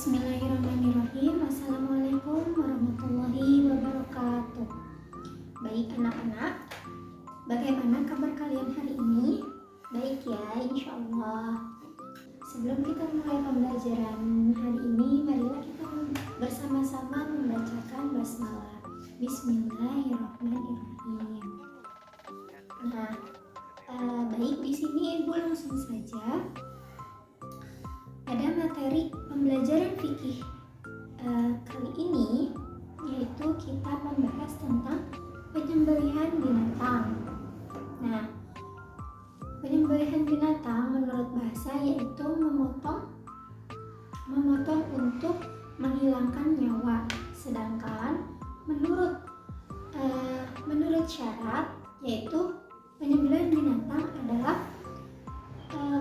Bismillahirrahmanirrahim. Assalamualaikum warahmatullahi wabarakatuh. Baik anak-anak, bagaimana kabar kalian hari ini? Baik ya, insya Allah. Sebelum kita mulai pembelajaran hari ini, marilah kita bersama-sama membacakan basmalah. Bismillahirrahmanirrahim. Baik, di sini Ibu langsung saja. Ada materi pembelajaran fikih kali ini, yaitu kita membahas tentang penyembelihan binatang. Nah, penyembelihan binatang menurut bahasa yaitu memotong untuk menghilangkan nyawa. Sedangkan menurut syarat yaitu penyembelihan binatang adalah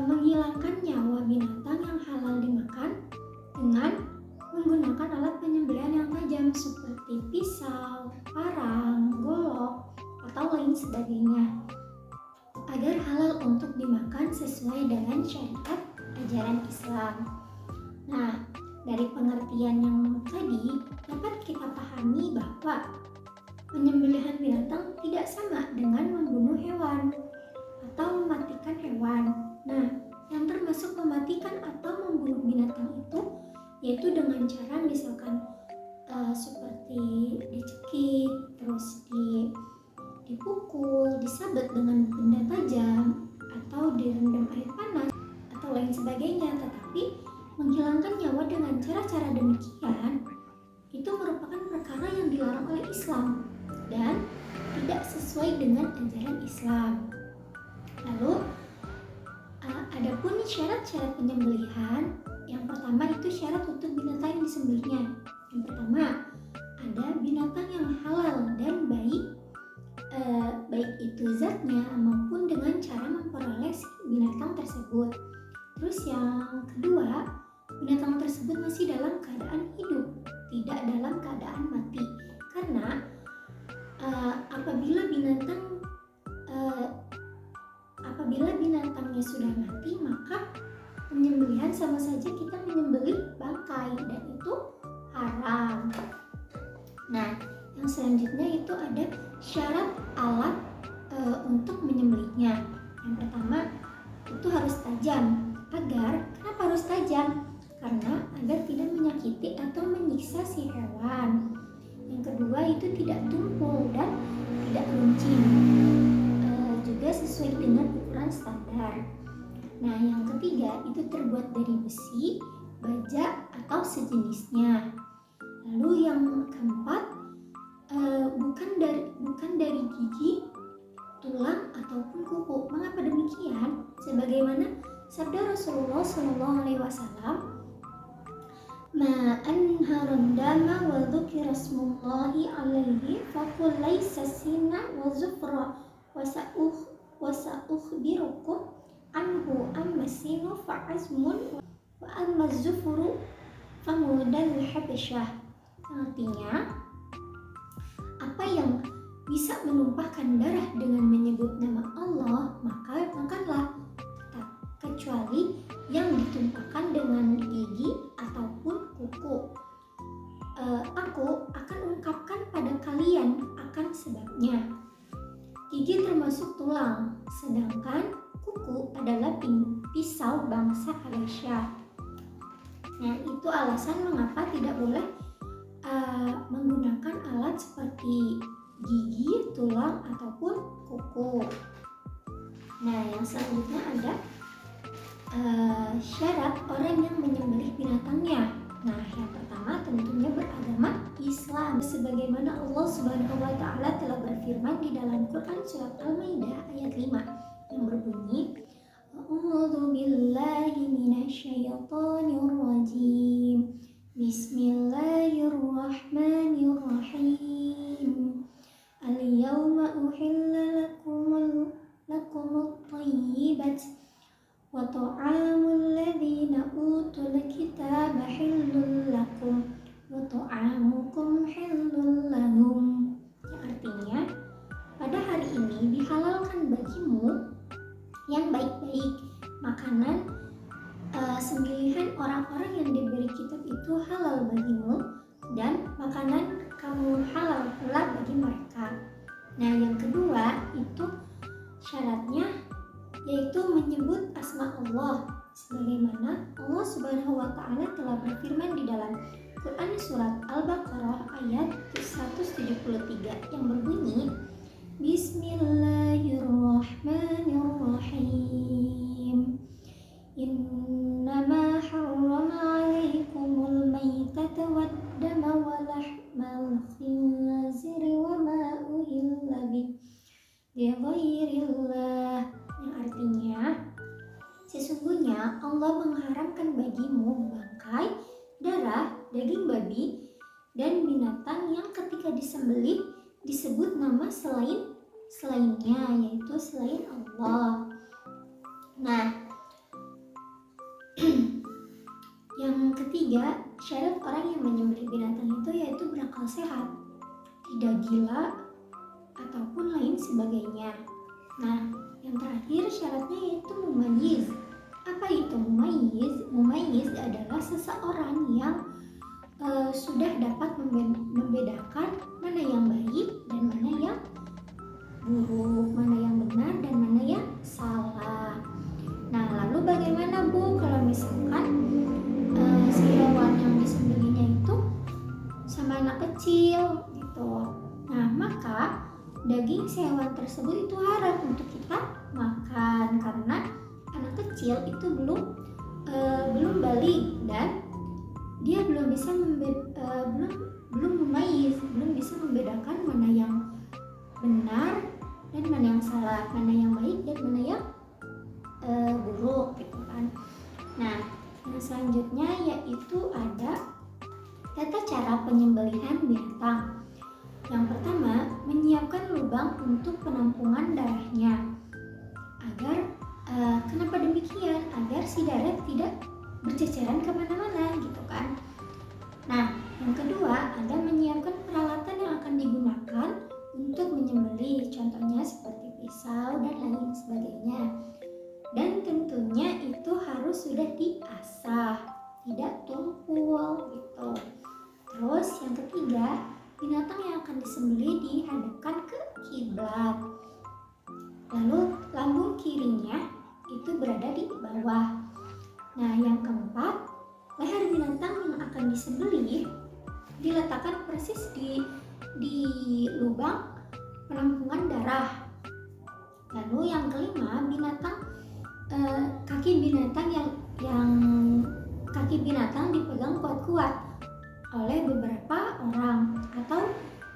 menghilangkan nyawa binatang yang halal dimakan dengan menggunakan alat penyembelihan yang tajam seperti pisau, parang, golok, atau lain sebagainya agar halal untuk dimakan sesuai dengan syariat ajaran Islam. Nah, dari pengertian yang tadi dapat kita pahami bahwa penyembelihan binatang tidak sama dengan membunuh hewan atau mematikan hewan. Nah, yang termasuk mematikan atau membunuh binatang itu yaitu dengan cara misalkan seperti dicekik, terus dipukul, disabet dengan benda tajam, atau direndam air panas, atau lain sebagainya. Tetapi menghilangkan nyawa dengan cara-cara demikian itu merupakan perkara yang dilarang oleh Islam dan tidak sesuai dengan ajaran Islam. Lalu adapun syarat-syarat penyembelihan, yang pertama itu syarat untuk binatang yang disembelihnya. Yang pertama, ada binatang yang halal dan baik itu zatnya maupun dengan cara memperoleh binatang tersebut. Terus yang kedua, binatang tersebut masih dalam keadaan hidup, tidak dalam keadaan mati. Karena apabila binatangnya sudah mati, maka penyembelihan sama saja kita menyembelih bangkai dan itu haram. Nah, yang selanjutnya itu ada syarat alat untuk menyembelihnya. Yang pertama itu harus tajam. Kenapa harus tajam? Karena agar tidak menyakiti atau menyiksa si hewan. Yang kedua itu tidak tumpul dan tidak runcing, juga sesuai dengan ukuran standar. Nah, yang ketiga itu terbuat dari besi, baja, atau sejenisnya. Lalu yang keempat bukan dari gigi, tulang, ataupun kuku. Mengapa demikian? Sebagaimana sabda Rasulullah SAW, ma anharan dama wa dzukira smullahi alaihi faqul laisa sina wa zufra wa sa'ukhbirukum anhu amma sinu fa'azmun wa amma zufru famudal habasyah. Artinya, apa yang bisa menumpahkan darah dengan menyebut nama Allah, maka makanlah, kecuali yang ditumpahkan dengan gigi ataupun kuku. Aku akan ungkapkan pada kalian akan sebabnya. Gigi termasuk tulang, sedangkan kuku adalah pisau bangsa Habasyah. Nah, itu alasan mengapa tidak boleh menggunakan alat seperti gigi, tulang, ataupun kuku. Nah, yang selanjutnya ada syarat orang yang menyembelih binatangnya. Nah, yang pertama tentunya beragama Islam. Sebagaimana Allah Subhanahu wa taala telah berfirman di dalam Quran surat Al-Maidah ayat 5 yang berbunyi, A'udzu billahi minasyaitonir rajim. Bismillahirrahmanirrahim. Al-yawma uhilla lakumut thayyibat wa ta'amul ladzina utul kitaba hillul lakum wa ta'amukum hillul lahum. Artinya, pada hari ini dihalalkan bagimu yang baik-baik, makanan sembelihan orang-orang yang diberi kitab itu halal bagimu dan makanan kamu halal pula bagi mereka. Nah, yang kedua itu syaratnya yaitu menyebut asma Allah, sebagaimana Allah Subhanahu wa taala telah berfirman di dalam Quran surat Al-Baqarah ayat 173 yang berbunyi Bismillahirrahmanirrahim. Innama harrama alaikumul maitata waddama wa lahmal khinziri wa ma uhilla bi ghairillah, yang artinya sesungguhnya Allah mengharamkan bagimu bangkai, darah, daging babi, dan binatang yang ketika disembelih disebut nama selainnya, yaitu selain Allah. Nah, yang ketiga, syarat orang yang menyembelih binatang itu yaitu berakal sehat, tidak gila, ataupun lain sebagainya. Nah, yang terakhir syaratnya yaitu mumayyiz. Apa itu mumayyiz? Mumayyiz adalah seseorang yang sudah dapat membedakan mana yang baik dan mana yang buruk, mana yang benar dan mana yang salah. Nah, lalu bagaimana Bu kalau misalkan si hewan yang disembelihnya itu sama anak kecil gitu? Nah, maka daging si hewan tersebut itu haram untuk kita makan karena anak kecil itu belum balik dan dia belum bisa belum memayyiz, belum bisa membedakan mana yang benar dan mana yang salah, mana yang baik dan mana yang buruk gitu kan. Nah, yang selanjutnya yaitu ada tata cara penyembelihan binatang. Yang pertama, menyiapkan lubang untuk penampungan darahnya. Kenapa demikian? Agar si darah tidak berceceran kemana-mana gitu kan. Nah, yang kedua, ada menyiapkan peralatan yang akan digunakan untuk menyembelih, contohnya seperti pisau dan lain sebagainya. Dan tentunya itu harus sudah diasah, tidak tumpul gitu. Terus yang ketiga, binatang yang akan disembelih dihadapkan ke kiblat. Lalu lambung kirinya itu berada di bawah. Nah, yang keempat, leher binatang yang akan disembelih diletakkan persis di lubang penampungan darah. Lalu yang kelima, kaki binatang dipegang kuat-kuat oleh beberapa orang atau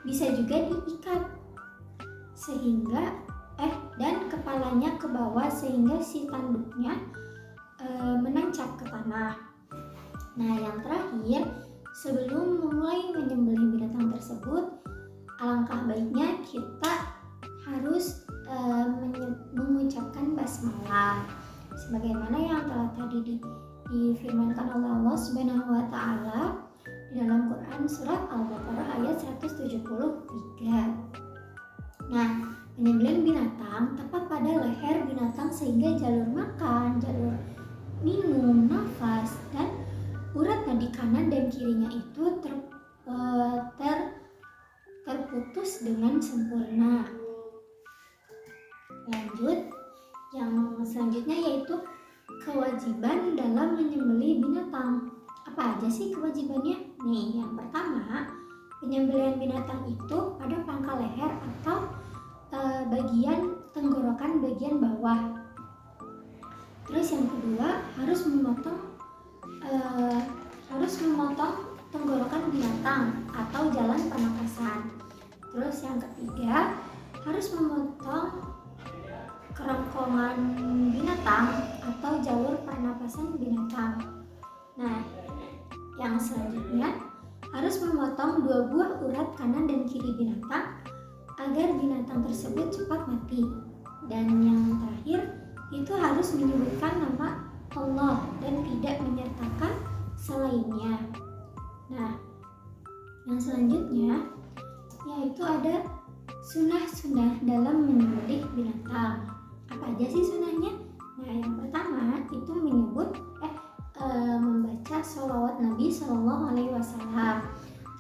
bisa juga diikat dan kepalanya ke bawah sehingga si tanduknya menancap ke tanah. Nah, yang terakhir, sebelum memulai menyembelih binatang tersebut, alangkah baiknya kita harus mengucapkan basmalah sebagaimana yang telah tadi difirmankan oleh Allah Subhanahu wa taala di dalam Quran surat Al-Baqarah ayat 173. Nah, penyembelihan binatang tepat pada leher binatang sehingga jalur makan, jalur minum, nafas, dan urat nadi kanan dan kirinya itu terputus dengan sempurna. Lanjut, yang selanjutnya yaitu kewajiban dalam menyembelih binatang. Apa aja sih kewajibannya? Nih, yang pertama, penyembelihan binatang itu pada pangkal leher atau bagian tenggorokan bagian bawah. Terus yang kedua, harus memotong tenggorokan binatang atau jalan pernapasan. Terus yang ketiga, harus memotong kerongkongan binatang atau jalur pernapasan binatang. Nah, yang selanjutnya harus memotong 2 buah urat kanan dan kiri binatang agar binatang tersebut cepat mati. Dan yang terakhir itu harus menyebutkan nama Allah dan tidak menyertakan selainnya. Nah, yang selanjutnya yaitu ada sunah-sunah dalam menyembelih binatang. Apa aja sih sunahnya? Nah, yang pertama itu membaca membaca sholawat Nabi Shallallahu Alaihi Wasallam.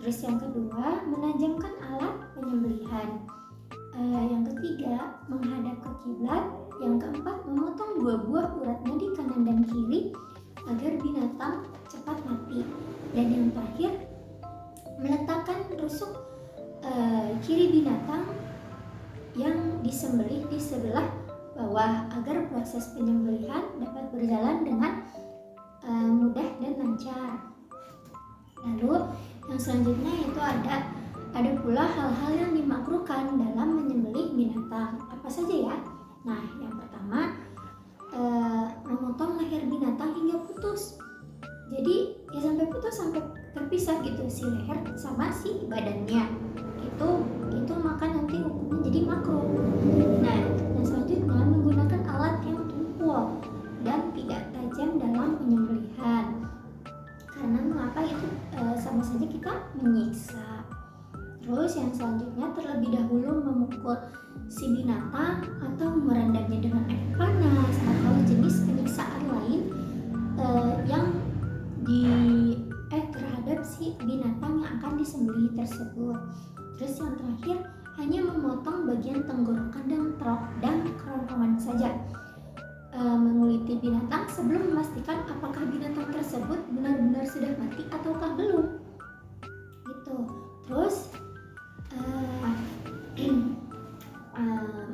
Terus yang kedua, menajamkan alat penyembelihan. Yang ketiga, menghadap ke kiblat. Yang keempat, memotong 2 buah uratnya di kanan dan kiri agar binatang cepat mati. Dan yang terakhir, meletakkan tusuk kiri binatang yang disembelih di sebelah bawah agar proses penyembelihan dapat berjalan dengan mudah dan lancar. Lalu yang selanjutnya itu ada pula hal-hal yang dimakruhkan dalam menyembelih binatang. Apa saja ya? Nah, yang pertama, memotong leher binatang hingga putus. Jadi ya sampai putus, sampai terpisah gitu si leher sama si badannya. Itu maka nanti hukumnya jadi makruh. Nah, yang selanjutnya menggunakan alat yang tumpul dan tidak tajam dalam penyembelihan. Karena mengapa itu sama saja kita menyiksa. Terus yang selanjutnya terlebih dahulu memukul si binatang atau merendamnya dengan air panas atau jenis penyiksaan lain yang terhadap si binatang yang akan disembelih tersebut. Terus yang terakhir hanya memotong bagian tenggorokan dan kerongkongan saja. Menguliti binatang sebelum memastikan apakah binatang tersebut benar-benar sudah mati ataukah belum. Gitu. Terus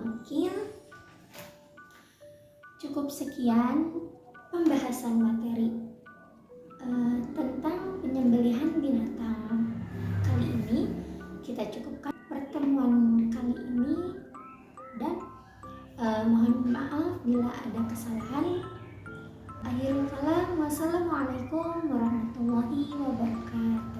mungkin cukup sekian pembahasan materi tentang penyembelihan binatang kali ini. Kita cukupkan pertemuan kali ini dan mohon maaf bila ada kesalahan. Akhirul kalam, wassalamualaikum warahmatullahi wabarakatuh.